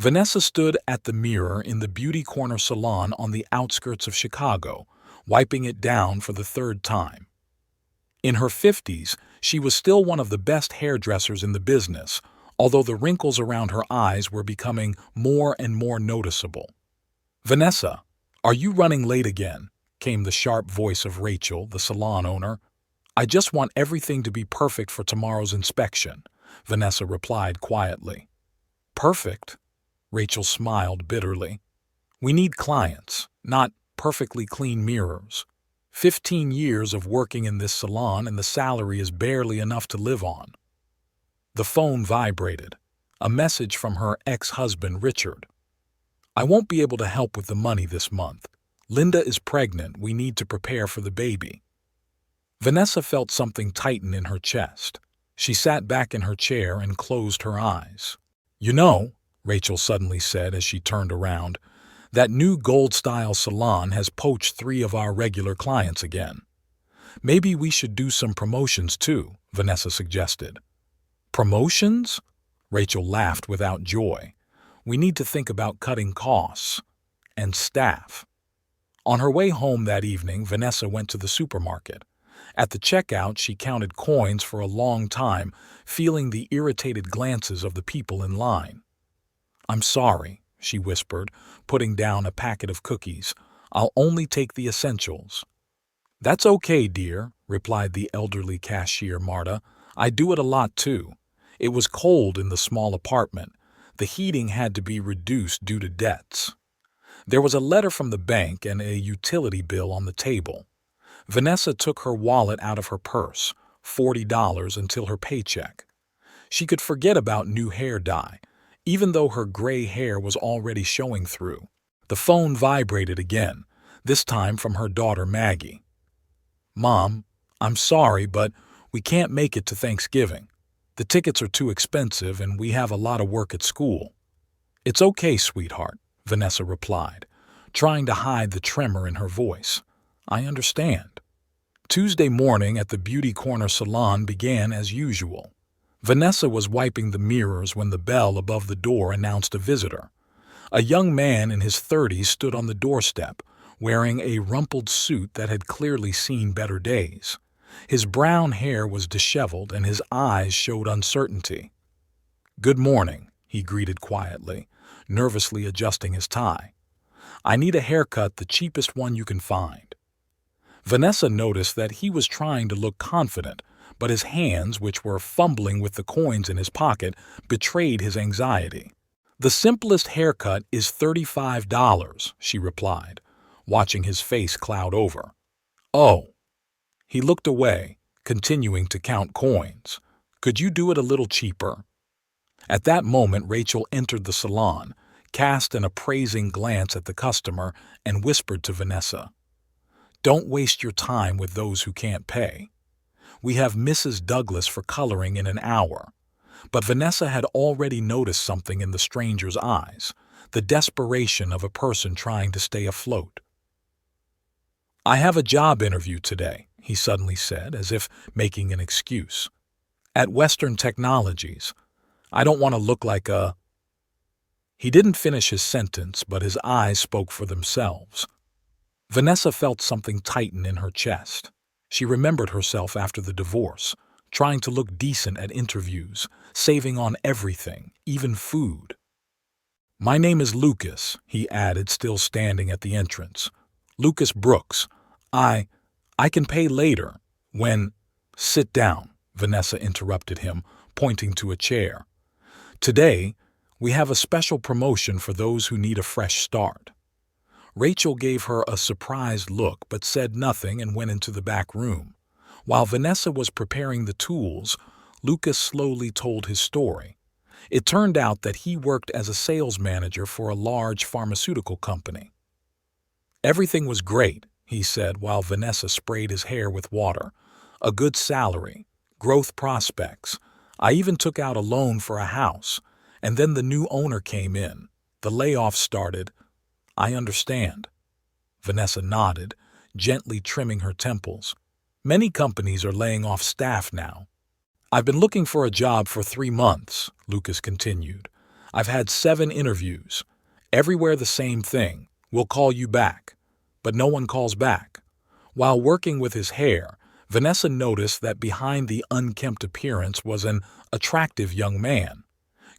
Vanessa stood at the mirror in the Beauty Corner salon on the outskirts of Chicago, wiping it down for the third time. In her 50s, she was still one of the best hairdressers in the business, although the wrinkles around her eyes were becoming more and more noticeable. "Vanessa, are you running late again?" came the sharp voice of Rachel, the salon owner. "I just want everything to be perfect for tomorrow's inspection," Vanessa replied quietly. "Perfect?" Rachel smiled bitterly. "We need clients, not perfectly clean mirrors. 15 years of working in this salon and the salary is barely enough to live on." The phone vibrated. A message from her ex-husband, Richard. "I won't be able to help with the money this month. Linda is pregnant. We need to prepare for the baby." Vanessa felt something tighten in her chest. She sat back in her chair and closed her eyes. "You know," Rachel suddenly said as she turned around, "that new gold-style salon has poached 3 of our regular clients again. Maybe we should do some promotions too," Vanessa suggested. "Promotions?" Rachel laughed without joy. "We need to think about cutting costs and staff." On her way home that evening, Vanessa went to the supermarket. At the checkout, she counted coins for a long time, feeling the irritated glances of the people in line. "I'm sorry," she whispered, putting down a packet of cookies. "I'll only take the essentials." "That's okay, dear," replied the elderly cashier, Marta. "I do it a lot too. It was cold in the small apartment. The heating had to be reduced due to debts." There was a letter from the bank and a utility bill on the table. Vanessa took her wallet out of her purse, $40 until her paycheck. She could forget about new hair dye, even though her gray hair was already showing through. The phone vibrated again, this time from her daughter Maggie. "Mom, I'm sorry, but we can't make it to Thanksgiving. The tickets are too expensive and we have a lot of work at school." "It's okay, sweetheart," Vanessa replied, trying to hide the tremor in her voice. "I understand." Tuesday morning at the Beauty Corner salon began as usual. Vanessa was wiping the mirrors when the bell above the door announced a visitor. A young man in his 30s stood on the doorstep, wearing a rumpled suit that had clearly seen better days. His brown hair was disheveled and his eyes showed uncertainty. "Good morning," he greeted quietly, nervously adjusting his tie. "I need a haircut, the cheapest one you can find." Vanessa noticed that he was trying to look confident, but his hands, which were fumbling with the coins in his pocket, betrayed his anxiety. "The simplest haircut is $35, she replied, watching his face cloud over. "Oh." He looked away, continuing to count coins. "Could you do it a little cheaper?" At that moment, Rachel entered the salon, cast an appraising glance at the customer, and whispered to Vanessa, "Don't waste your time with those who can't pay. We have Mrs. Douglas for coloring in an hour." But Vanessa had already noticed something in the stranger's eyes, the desperation of a person trying to stay afloat. "I have a job interview today," he suddenly said, as if making an excuse. "At Western Technologies. I don't want to look like a—" He didn't finish his sentence, but his eyes spoke for themselves. Vanessa felt something tighten in her chest. She remembered herself after the divorce, trying to look decent at interviews, saving on everything, even food. "My name is Lucas," he added, still standing at the entrance. "Lucas Brooks. I can pay later, when—" "Sit down," Vanessa interrupted him, pointing to a chair. "Today, we have a special promotion for those who need a fresh start." Rachel gave her a surprised look but said nothing and went into the back room. While Vanessa was preparing the tools, Lucas slowly told his story. It turned out that he worked as a sales manager for a large pharmaceutical company. "Everything was great," he said while Vanessa sprayed his hair with water. "A good salary, growth prospects. I even took out a loan for a house. And then the new owner came in. The layoffs started." "I understand." Vanessa nodded, gently trimming her temples. "Many companies are laying off staff now." "I've been looking for a job for 3 months," Lucas continued. I've had 7 interviews. Everywhere the same thing. We'll call you back. But no one calls back. While working with his hair, Vanessa noticed that behind the unkempt appearance was an attractive young man.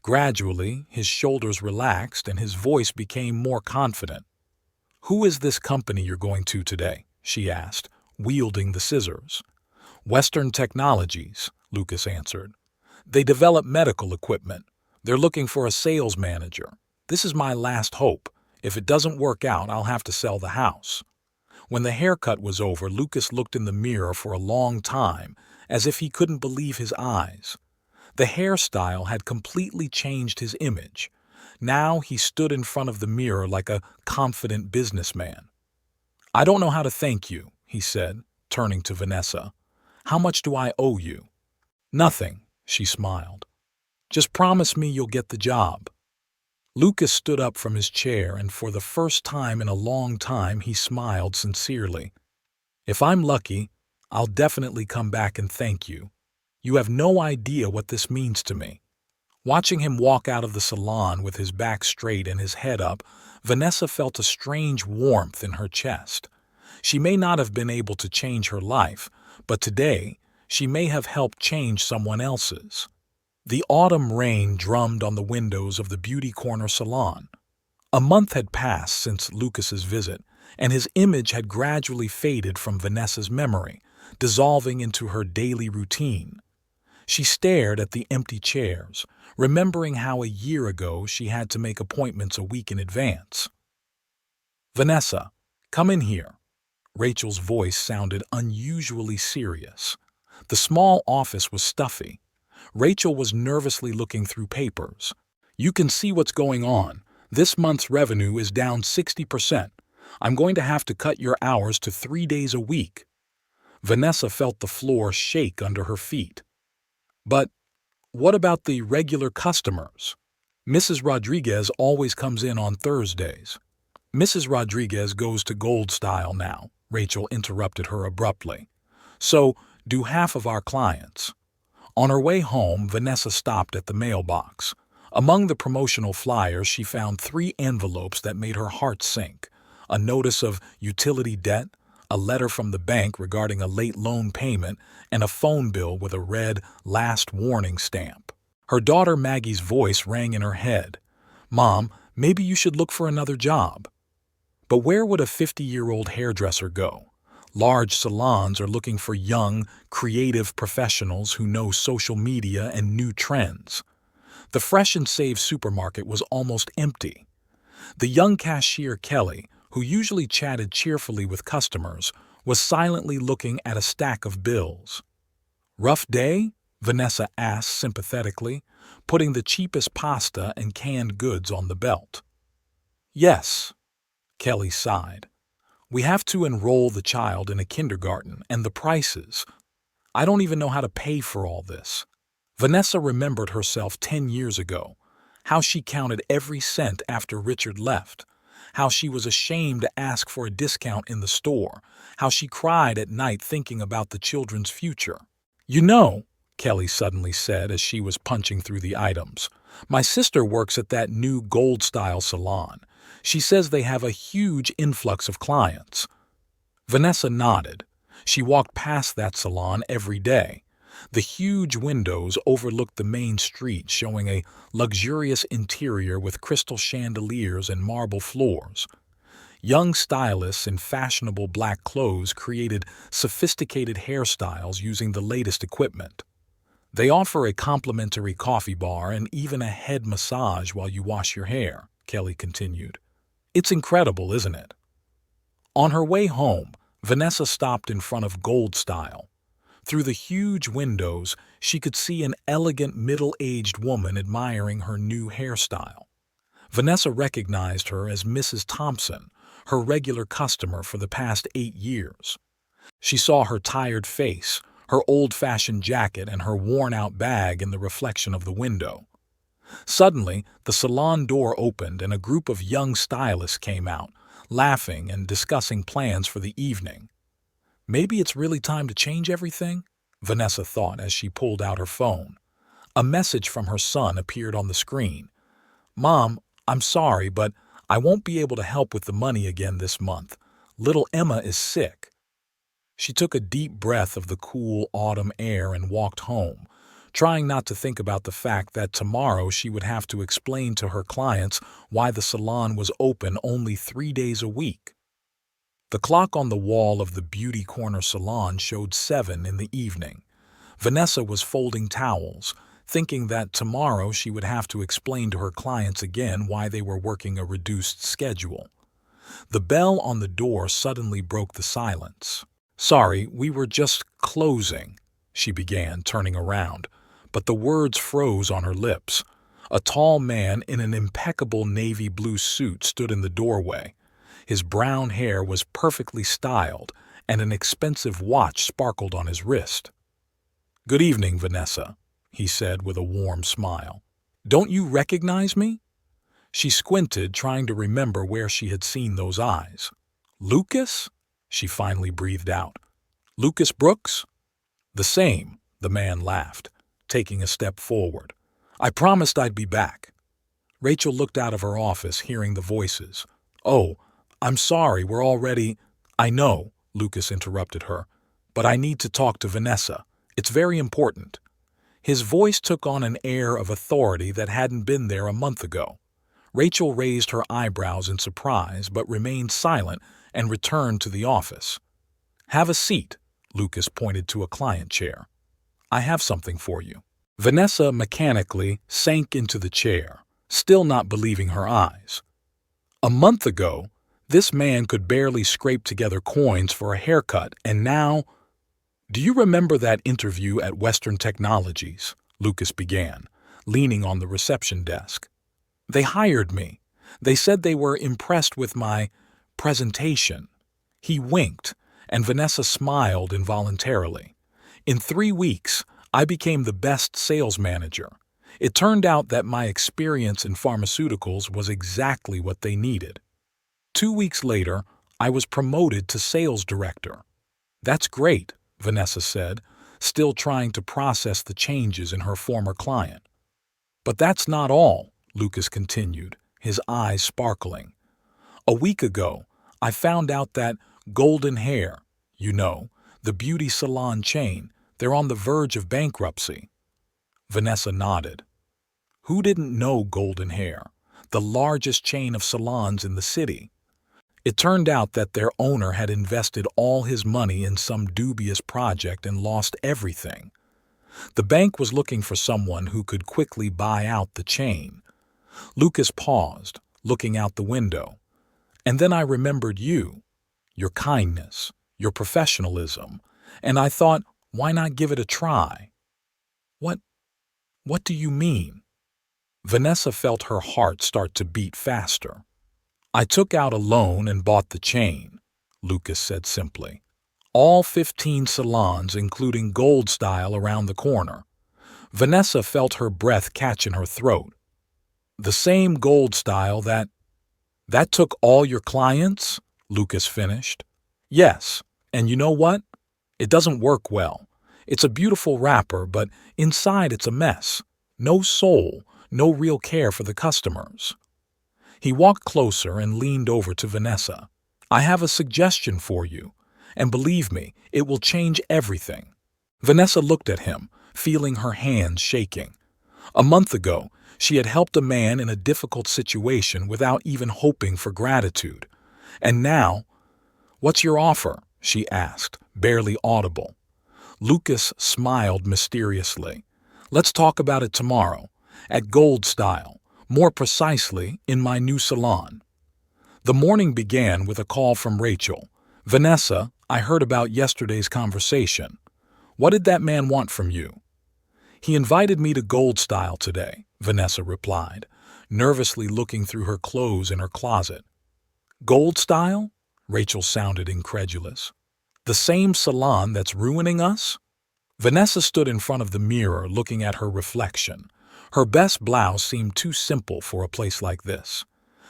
Gradually, his shoulders relaxed and his voice became more confident. "Who is this company you're going to today?" she asked, wielding the scissors. "Western Technologies," Lucas answered. "They develop medical equipment. They're looking for a sales manager. This is my last hope. If it doesn't work out, I'll have to sell the house." When the haircut was over, Lucas looked in the mirror for a long time, as if he couldn't believe his eyes. The hairstyle had completely changed his image. Now he stood in front of the mirror like a confident businessman. "I don't know how to thank you," he said, turning to Vanessa. "How much do I owe you?" "Nothing," she smiled. "Just promise me you'll get the job." Lucas stood up from his chair, and for the first time in a long time he smiled sincerely. "If I'm lucky, I'll definitely come back and thank you. You have no idea what this means to me." Watching him walk out of the salon with his back straight and his head up, Vanessa felt a strange warmth in her chest. She may not have been able to change her life, but today she may have helped change someone else's. The autumn rain drummed on the windows of the Beauty Corner salon. A month had passed since Lucas's visit, and his image had gradually faded from Vanessa's memory, dissolving into her daily routine. She stared at the empty chairs, remembering how a year ago she had to make appointments a week in advance. "Vanessa, come in here." Rachel's voice sounded unusually serious. The small office was stuffy. Rachel was nervously looking through papers. "You can see what's going on. This month's revenue is down 60%. I'm going to have to cut your hours to 3 days a week." Vanessa felt the floor shake under her feet. "But what about the regular customers? Mrs. Rodriguez always comes in on Thursdays." "Mrs. Rodriguez goes to Gold Style now," Rachel interrupted her abruptly. "So do half of our clients." On her way home, Vanessa stopped at the mailbox. Among the promotional flyers, she found 3 envelopes that made her heart sink: a notice of utility debt, a letter from the bank regarding a late loan payment, and a phone bill with a red "last warning" stamp. Her daughter Maggie's voice rang in her head. "Mom, maybe you should look for another job." But where would a 50-year-old hairdresser go? Large salons are looking for young, creative professionals who know social media and new trends. The Fresh and Save supermarket was almost empty. The young cashier Kelly, who usually chatted cheerfully with customers, was silently looking at a stack of bills. "Rough day?" Vanessa asked sympathetically, putting the cheapest pasta and canned goods on the belt. "Yes," Kelly sighed. "We have to enroll the child in a kindergarten, and the prices. I don't even know how to pay for all this." Vanessa remembered herself 10 years ago, how she counted every cent after Richard left, how she was ashamed to ask for a discount in the store, how she cried at night thinking about the children's future. "You know," Kelly suddenly said as she was punching through the items, "my sister works at that new Gold Style salon. She says they have a huge influx of clients." Vanessa nodded. She walked past that salon every day. The huge windows overlooked the main street, showing a luxurious interior with crystal chandeliers and marble floors. Young stylists in fashionable black clothes created sophisticated hairstyles using the latest equipment. "They offer a complimentary coffee bar and even a head massage while you wash your hair," Kelly continued. "It's incredible, isn't it?" On her way home, Vanessa stopped in front of Gold Style. Through the huge windows, she could see an elegant middle-aged woman admiring her new hairstyle. Vanessa recognized her as Mrs. Thompson, her regular customer for the past 8 years. She saw her tired face, her old-fashioned jacket, and her worn-out bag in the reflection of the window. Suddenly, the salon door opened and a group of young stylists came out, laughing and discussing plans for the evening. "Maybe it's really time to change everything?" Vanessa thought as she pulled out her phone. A message from her son appeared on the screen. "Mom, I'm sorry, but I won't be able to help with the money again this month. Little Emma is sick." She took a deep breath of the cool autumn air and walked home, trying not to think about the fact that tomorrow she would have to explain to her clients why the salon was open only 3 days a week. The clock on the wall of the beauty corner salon showed 7 in the evening. Vanessa was folding towels, thinking that tomorrow she would have to explain to her clients again why they were working a reduced schedule. The bell on the door suddenly broke the silence. "Sorry, we were just closing," she began, turning around, but the words froze on her lips. A tall man in an impeccable navy blue suit stood in the doorway. His brown hair was perfectly styled, and an expensive watch sparkled on his wrist. "Good evening, Vanessa," he said with a warm smile. "Don't you recognize me?" She squinted, trying to remember where she had seen those eyes. "Lucas?" she finally breathed out. "Lucas Brooks?" "The same," the man laughed, taking a step forward. "I promised I'd be back." Rachel looked out of her office, hearing the voices. "Oh, I'm sorry, we're already—" "I know," Lucas interrupted her, "but I need to talk to Vanessa. It's very important." His voice took on an air of authority that hadn't been there a month ago. Rachel raised her eyebrows in surprise but remained silent and returned to the office. "Have a seat," Lucas pointed to a client chair. "I have something for you." Vanessa mechanically sank into the chair, still not believing her eyes. A month ago, this man could barely scrape together coins for a haircut, and now— "Do you remember that interview at Western Technologies?" Lucas began, leaning on the reception desk. "They hired me. They said they were impressed with my presentation." He winked, and Vanessa smiled involuntarily. "In 3 weeks, I became the best sales manager. It turned out that my experience in pharmaceuticals was exactly what they needed. 2 weeks later, I was promoted to sales director." "That's great," Vanessa said, still trying to process the changes in her former client. "But that's not all," Lucas continued, his eyes sparkling. "A week ago, I found out that Golden Hair, the beauty salon chain, they're on the verge of bankruptcy." Vanessa nodded. Who didn't know Golden Hair, the largest chain of salons in the city? It turned out that their owner had invested all his money in some dubious project and lost everything. The bank was looking for someone who could quickly buy out the chain. Lucas paused, looking out the window. "And then I remembered you, your kindness, your professionalism, and I thought, why not give it a try?" What do you mean?" Vanessa felt her heart start to beat faster. "I took out a loan and bought the chain," Lucas said simply. "All 15 salons, including Gold Style around the corner." Vanessa felt her breath catch in her throat. "The same Gold Style that took all your clients?" Lucas finished. "Yes, and you know what? It doesn't work well. It's a beautiful wrapper, but inside it's a mess. No soul, no real care for the customers." He walked closer and leaned over to Vanessa. "I have a suggestion for you, and believe me, it will change everything." Vanessa looked at him, feeling her hands shaking. A month ago, she had helped a man in a difficult situation without even hoping for gratitude. And now— "What's your offer?" she asked, barely audible. Lucas smiled mysteriously. "Let's talk about it tomorrow, at Gold Style. More precisely, in my new salon." The morning began with a call from Rachel. "Vanessa, I heard about yesterday's conversation. What did that man want from you?" "He invited me to Gold Style today," Vanessa replied, nervously looking through her clothes in her closet. "Gold Style?" Rachel sounded incredulous. "The same salon that's ruining us?" Vanessa stood in front of the mirror looking at her reflection. Her best blouse seemed too simple for a place like this.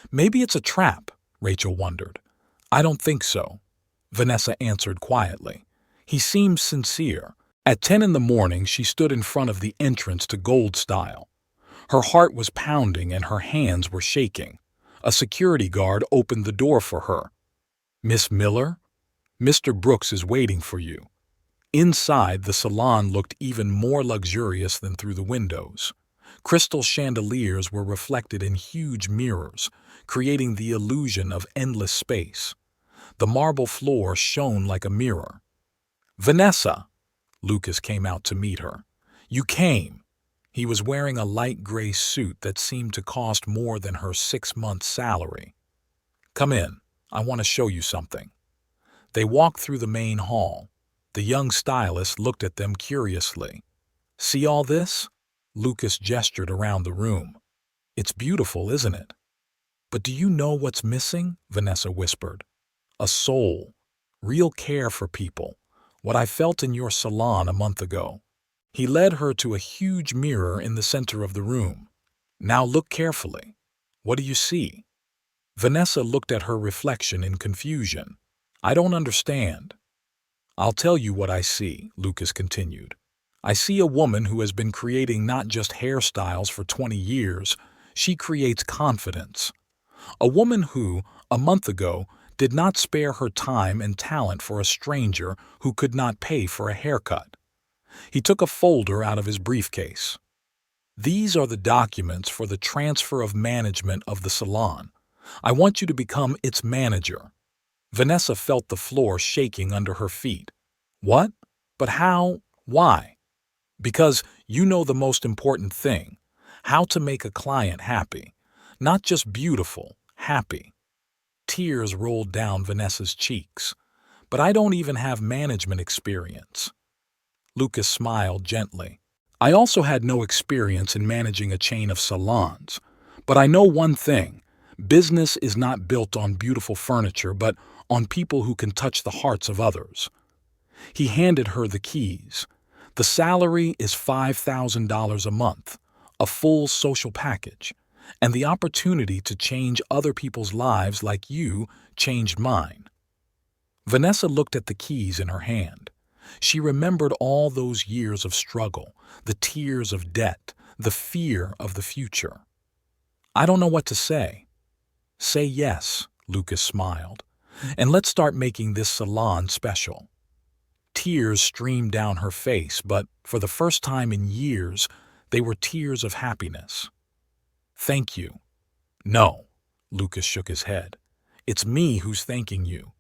"Maybe it's a trap," Rachel wondered. "I don't think so," Vanessa answered quietly. He seemed sincere. At 10 in the morning, she stood in front of the entrance to Gold Style. Her heart was pounding and her hands were shaking. A security guard opened the door for her. "Miss Miller? Mr. Brooks is waiting for you." Inside, the salon looked even more luxurious than through the windows. Crystal chandeliers were reflected in huge mirrors, creating the illusion of endless space. The marble floor shone like a mirror. "Vanessa!" Lucas came out to meet her. "You came!" He was wearing a light gray suit that seemed to cost more than her 6 months' salary. "Come in. I want to show you something." They walked through the main hall. The young stylist looked at them curiously. "See all this?" Lucas gestured around the room. "It's beautiful, isn't it?" "But do you know what's missing?" Vanessa whispered. "A soul. Real care for people. What I felt in your salon a month ago." He led her to a huge mirror in the center of the room. "Now look carefully. What do you see?" Vanessa looked at her reflection in confusion. "I don't understand." "I'll tell you what I see," Lucas continued. "I see a woman who has been creating not just hairstyles for 20 years, she creates confidence. A woman who, a month ago, did not spare her time and talent for a stranger who could not pay for a haircut." He took a folder out of his briefcase. "These are the documents for the transfer of management of the salon. I want you to become its manager." Vanessa felt the floor shaking under her feet. "What? But how? Why?" "Because you know the most important thing, how to make a client happy. Not just beautiful, happy." Tears rolled down Vanessa's cheeks. "But I don't even have management experience." Lucas smiled gently. "I also had no experience in managing a chain of salons. But I know one thing. Business is not built on beautiful furniture, but on people who can touch the hearts of others." He handed her the keys. "The salary is $5,000 a month, a full social package, and the opportunity to change other people's lives like you changed mine." Vanessa looked at the keys in her hand. She remembered all those years of struggle, the tears of debt, the fear of the future. "I don't know what to say." "Say yes," Lucas smiled, "and let's start making this salon special." Tears streamed down her face, but for the first time in years, they were tears of happiness. "Thank you." "No," Lucas shook his head. "It's me who's thanking you,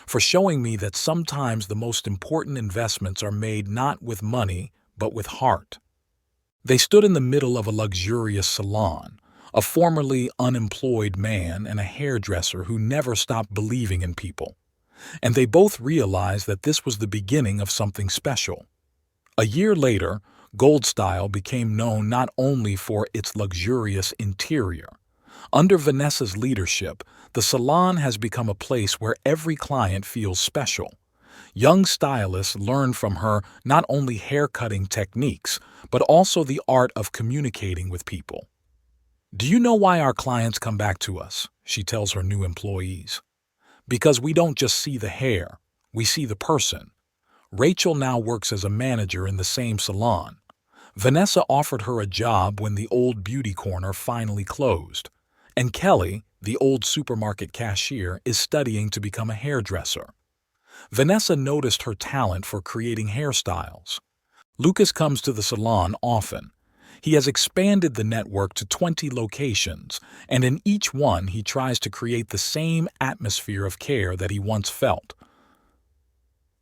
for showing me that sometimes the most important investments are made not with money, but with heart." They stood in the middle of a luxurious salon, a formerly unemployed man and a hairdresser who never stopped believing in people. And they both realized that this was the beginning of something special. A year later, Gold Style became known not only for its luxurious interior. Under Vanessa's leadership, the salon has become a place where every client feels special. Young stylists learn from her not only haircutting techniques, but also the art of communicating with people. "Do you know why our clients come back to us?" she tells her new employees. "Because we don't just see the hair, we see the person." Rachel now works as a manager in the same salon. Vanessa offered her a job when the old beauty corner finally closed. And Kelly, the old supermarket cashier, is studying to become a hairdresser. Vanessa noticed her talent for creating hairstyles. Lucas comes to the salon often. He has expanded the network to 20 locations, and in each one he tries to create the same atmosphere of care that he once felt.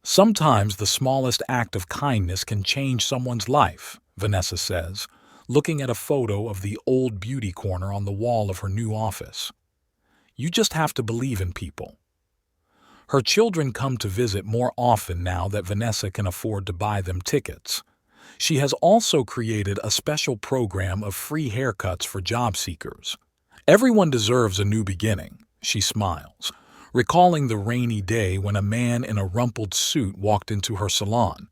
"Sometimes the smallest act of kindness can change someone's life," Vanessa says, looking at a photo of the old beauty corner on the wall of her new office. "You just have to believe in people." Her children come to visit more often now that Vanessa can afford to buy them tickets. She has also created a special program of free haircuts for job seekers. "Everyone deserves a new beginning," she smiles, recalling the rainy day when a man in a rumpled suit walked into her salon.